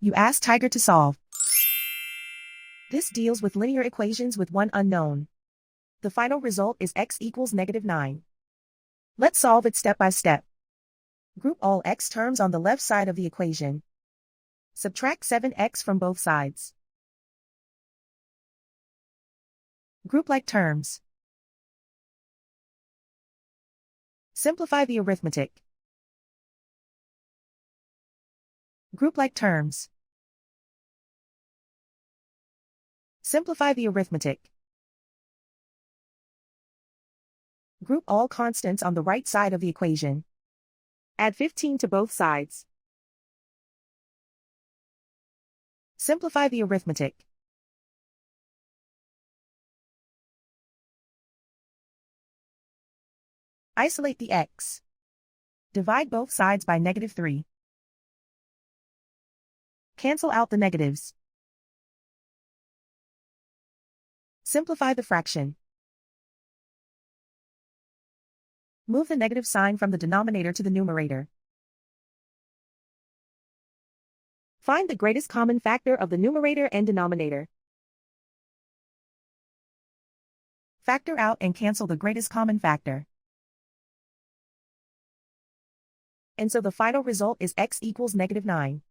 You ask Tiger to solve. This deals with linear equations with one unknown. The final result is x equals -9. Let's solve it step by step. Group all x terms on the left side of the equation. Subtract 7x from both sides. Group like terms. Simplify the arithmetic. Group like terms. Simplify the arithmetic. Group all constants on the right side of the equation. Add 15 to both sides. Simplify the arithmetic. Isolate the x. Divide both sides by -3. Cancel out the negatives. Simplify the fraction. Move the negative sign from the denominator to the numerator. Find the greatest common factor of the numerator and denominator. Factor out and cancel the greatest common factor. And so the final result is x equals -9.